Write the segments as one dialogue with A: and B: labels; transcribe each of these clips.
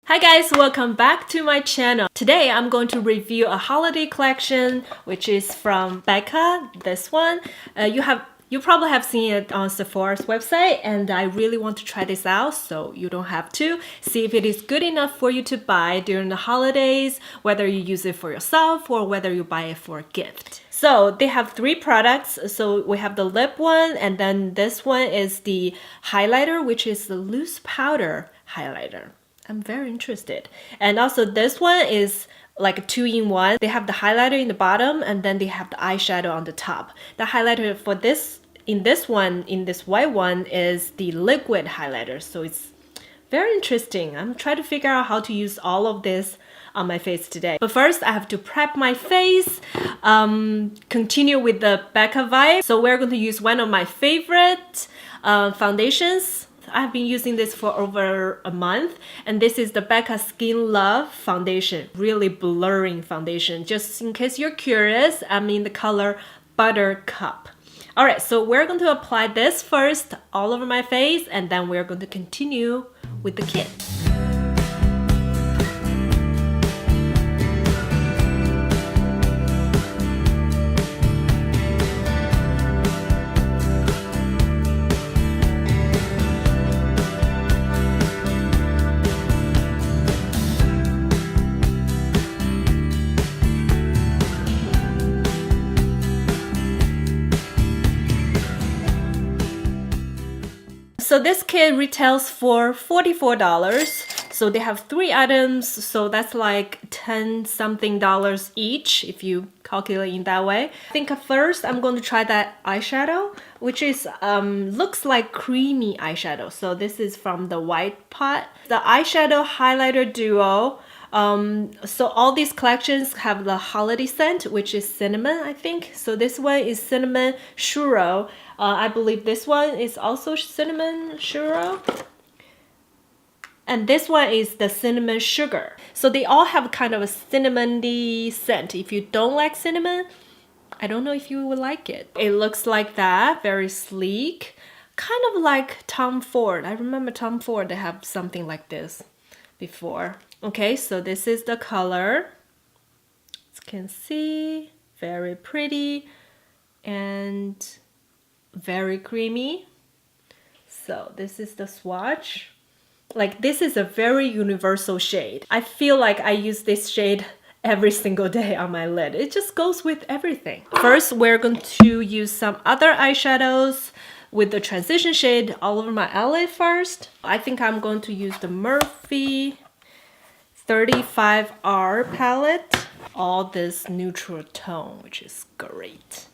A: Hi guys, welcome back to my channel. Today I'm going to review a holiday collection which is from Becca. This one you probably have seen it on Sephora's website, and I really want to try this out so you don't have to. See if it is good enough for you to buy during the holidays, whether you use it for yourself or whether you buy it for a gift. So they have three products. So we have the lip one, and then this one is the highlighter, which is the loose powder highlighter. I'm very interested. And also this one is like a 2-in-1. They have the highlighter in the bottom, and then they have the eyeshadow on the top. The highlighter for this this white one is the liquid highlighter. So it's very interesting. I'm trying to figure out how to use all of this on my face today. But first I have to prep my face, continue with the Becca vibe. So we're going to use one of my favorite foundations. I've been using this for over a month, and this is the Becca Skin Love foundation. Really blurring foundation. Just in case you're curious, I'm in the color Buttercup. Alright, so we're going to apply this first all over my face, and then we're going to continue with the kit. So this kit retails for $44. So they have 3 items, so that's like 10 something dollars each if you calculate in that way. I think first I'm going to try that eyeshadow, which is looks like creamy eyeshadow. So this is from the White Pot. The eyeshadow highlighter duo. So all these collections have the holiday scent, which is cinnamon, I think. So this one is cinnamon churro. I believe this one is also cinnamon churro. And this one is the cinnamon sugar. So they all have kind of a cinnamony scent. If you don't like cinnamon, I don't know if you would like it. It looks like that, very sleek. Kind of like Tom Ford. I remember Tom Ford, they have something like this before. Okay, so this is the color. As you can see, very pretty and very creamy. So this is the swatch. Like, this is a very universal shade. I feel like I use this shade every single day on my lid. It just goes with everything. First, we're going to use some other eyeshadows with the transition shade all over my eyelid first. I think I'm going to use the Morphe 35R palette. All this neutral tone, which is great.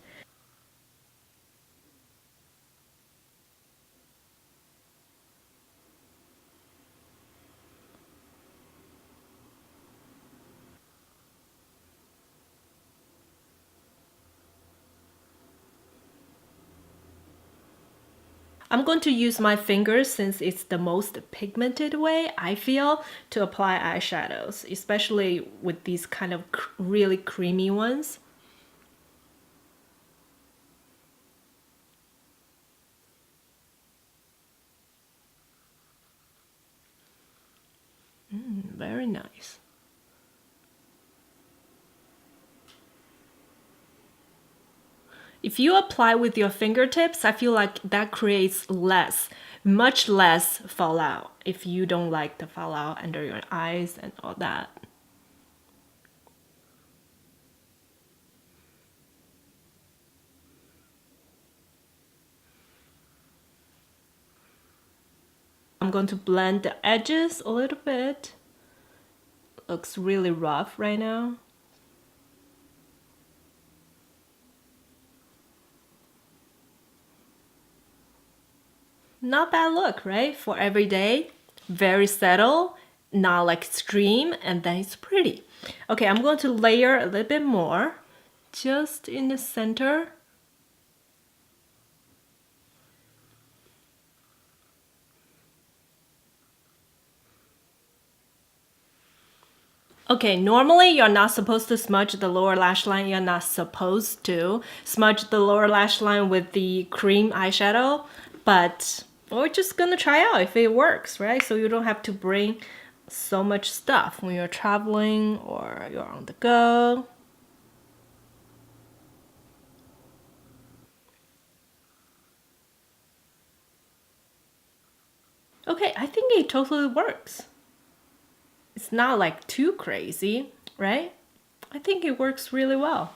A: I'm going to use my fingers since it's the most pigmented way, I feel, to apply eyeshadows, especially with these kind of really creamy ones. Very nice. If you apply with your fingertips, I feel like that creates much less fallout if you don't like the fallout under your eyes and all that. I'm going to blend the edges a little bit. Looks really rough right now. Not bad look, right? For every day. Very subtle, not like extreme, and then it's pretty. Okay, I'm going to layer a little bit more just in the center. Okay, normally you're not supposed to smudge the lower lash line. You're not supposed to smudge the lower lash line with the cream eyeshadow, but we're just gonna try out if it works, right? So you don't have to bring so much stuff when you're traveling or you're on the go. Okay, I think it totally works. It's not like too crazy, right? I think it works really well.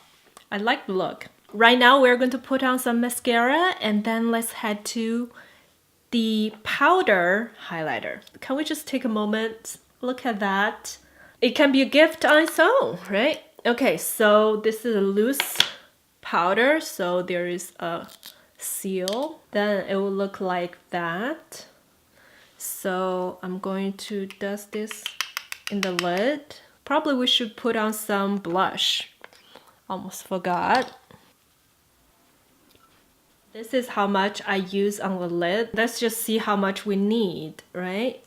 A: I like the look. Right now we're going to put on some mascara and then let's head to the powder highlighter. Can we just take a moment? Look at that. It can be a gift on its own, right? Okay, so this is a loose powder, so there is a seal. Then it will look like that. So I'm going to dust this in the lid. Probably we should put on some blush. Almost forgot. This is how much I use on the lid. Let's just see how much we need, right?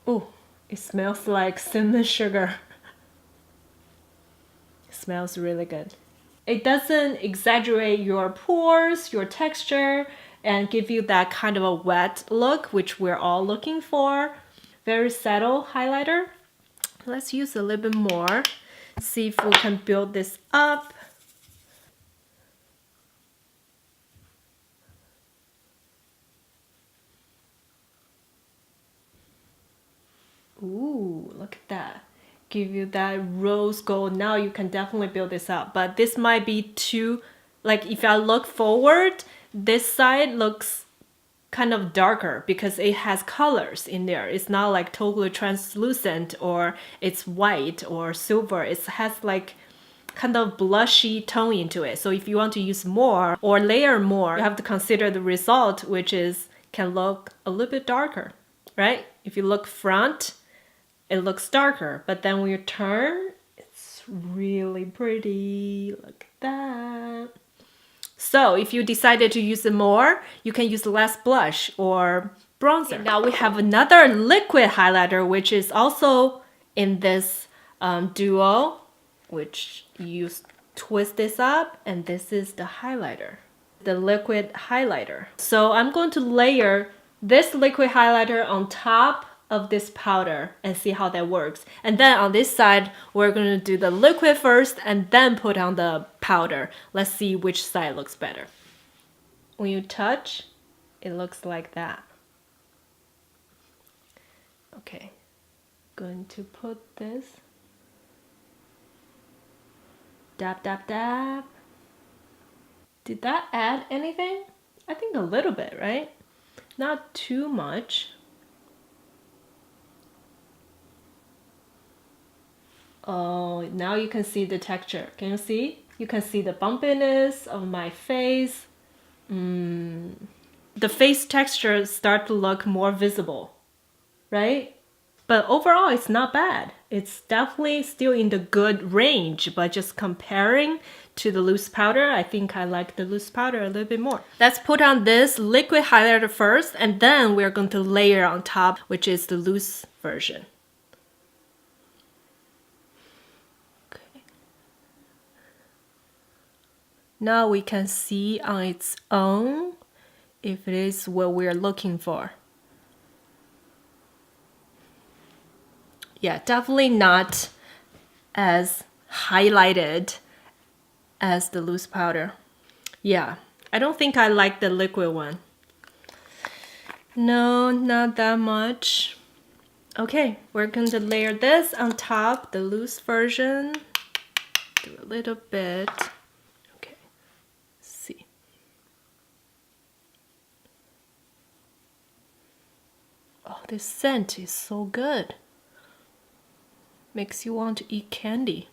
A: Oh, it smells like cinnamon sugar. It smells really good. It doesn't exaggerate your pores, your texture, and give you that kind of a wet look, which we're all looking for. Very subtle highlighter. Let's use a little bit more. See if we can build this up. Ooh, look at that. Give you that rose gold. Now you can definitely build this up. But this might be too, like if I look forward, this side looks kind of darker because it has colors in there. It's not like totally translucent or it's white or silver. It has like kind of blushy tone into it. So if you want to use more or layer more, you have to consider the result, which is can look a little bit darker, right? If you look front, it looks darker, but then when you turn, it's really pretty. Look at that. So if you decided to use it more, you can use less blush or bronzer. Okay, now we have another liquid highlighter, which is also in this duo, which you twist this up, and this is the highlighter, the liquid highlighter. So I'm going to layer this liquid highlighter on top of this powder and see how that works. And then on this side, we're going to do the liquid first and then put on the powder. Let's see which side looks better. When you touch, it looks like that. Okay, going to put this. Dab, dab, dab. Did that add anything? I think a little bit, right? Not too much. Oh, now you can see the texture. Can you see? You can see the bumpiness of my face. The face texture start to look more visible, right? But overall, it's not bad. It's definitely still in the good range, but just comparing to the loose powder, I think I like the loose powder a little bit more. Let's put on this liquid highlighter first, and then we're going to layer on top, which is the loose version. Now we can see on its own if it is what we're looking for. Yeah, definitely not as highlighted as the loose powder. Yeah, I don't think I like the liquid one. No, not that much. Okay, we're going to layer this on top, the loose version. Do a little bit. Oh, this scent is so good. Makes you want to eat candy.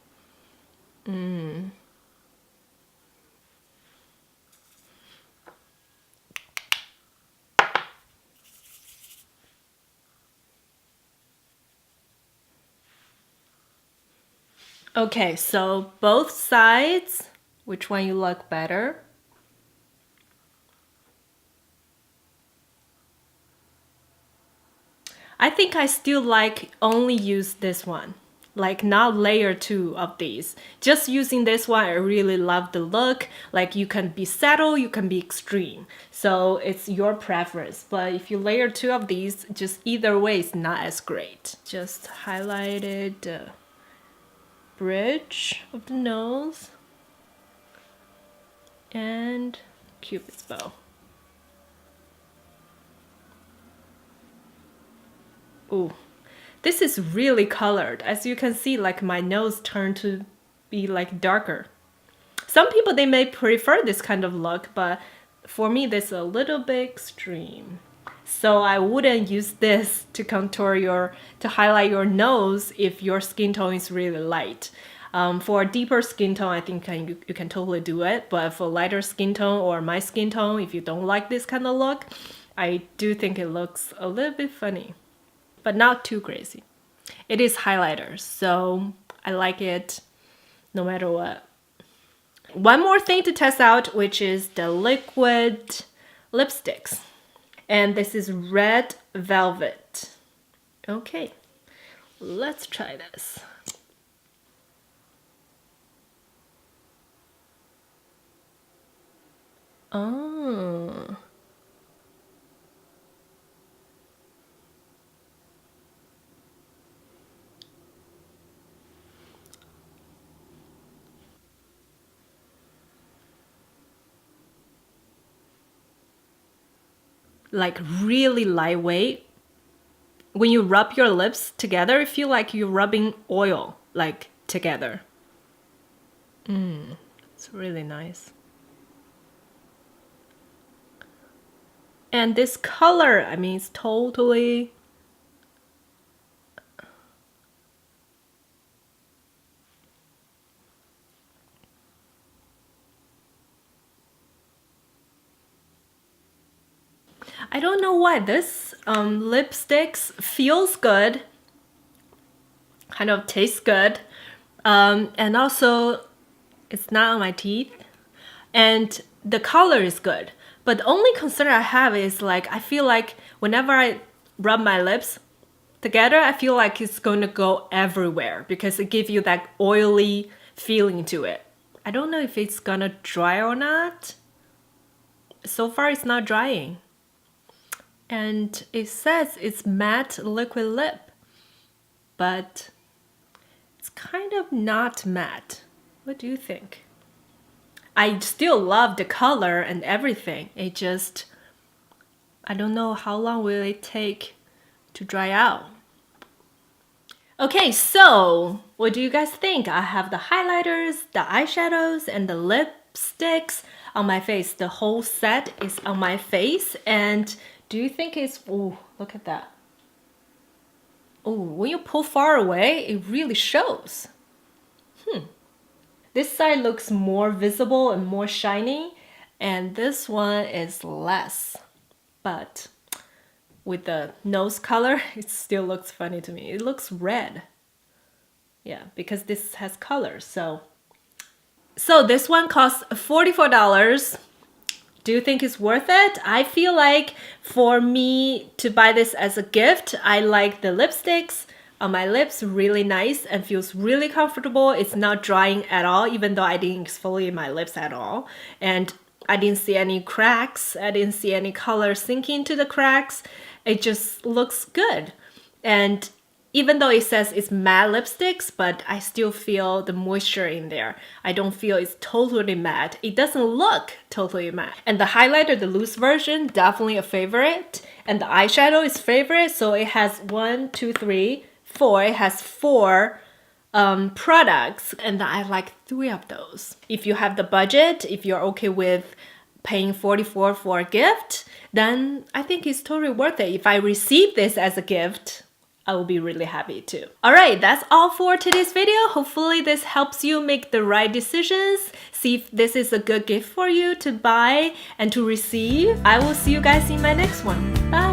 A: Okay, so both sides, which one you like better? I think I still like only use this one. like not layer 2 of these. Just using this one, I really love the look. Like you can be subtle, you can be extreme. So it's your preference. But if you layer 2 of these, just either way, it's not as great. Just highlighted the bridge of the nose and Cupid's bow. Ooh. This is really colored. As you can see, like my nose turned to be like darker. Some people, they may prefer this kind of look, but for me, this is a little bit extreme. So I wouldn't use this to contour to highlight your nose if your skin tone is really light. For a deeper skin tone, I think you can totally do it. But for lighter skin tone or my skin tone, if you don't like this kind of look, I do think it looks a little bit funny. But not too crazy. It is highlighter, so I like it no matter what. One more thing to test out, which is the liquid lipsticks. And this is Red Velvet. Okay, let's try this. Oh. Like really lightweight. When you rub your lips together, I feel like you're rubbing oil like together. It's really nice. And this color, I mean, it's totally I don't know why this lipsticks feels good, kind of tastes good, and also it's not on my teeth, and the color is good. But the only concern I have is like I feel like whenever I rub my lips together, I feel like it's going to go everywhere because it gives you that oily feeling to it. I don't know if it's gonna dry or not. So far it's not drying. And it says it's matte liquid lip, but it's kind of not matte. What do you think? I still love the color and everything. It just, I don't know how long will it take to dry out. Okay, so what do you guys think? I have the highlighters, the eyeshadows, and the lipsticks on my face. The whole set is on my face. And do you think it's, oh, look at that. Oh, when you pull far away, it really shows. This side looks more visible and more shiny, and this one is less. But with the nose color, it still looks funny to me. It looks red. Yeah, because this has color. So this one costs $44. Do you think it's worth it? I feel like for me to buy this as a gift, I like the lipsticks on my lips, really nice and feels really comfortable. It's not drying at all, even though I didn't exfoliate my lips at all. And I didn't see any cracks. I didn't see any color sinking into the cracks. It just looks good. And even though it says it's matte lipsticks, but I still feel the moisture in there. I don't feel it's totally matte. It doesn't look totally matte. And the highlighter, the loose version, definitely a favorite. And the eyeshadow is favorite. So it has 1, 2, 3, 4. It has 4 products. And I like 3 of those. If you have the budget, if you're okay with paying $44 for a gift, then I think it's totally worth it. If I receive this as a gift, I will be really happy too. Alright, that's all for today's video. Hopefully this helps you make the right decisions. See if this is a good gift for you to buy and to receive. I will see you guys in my next one. Bye!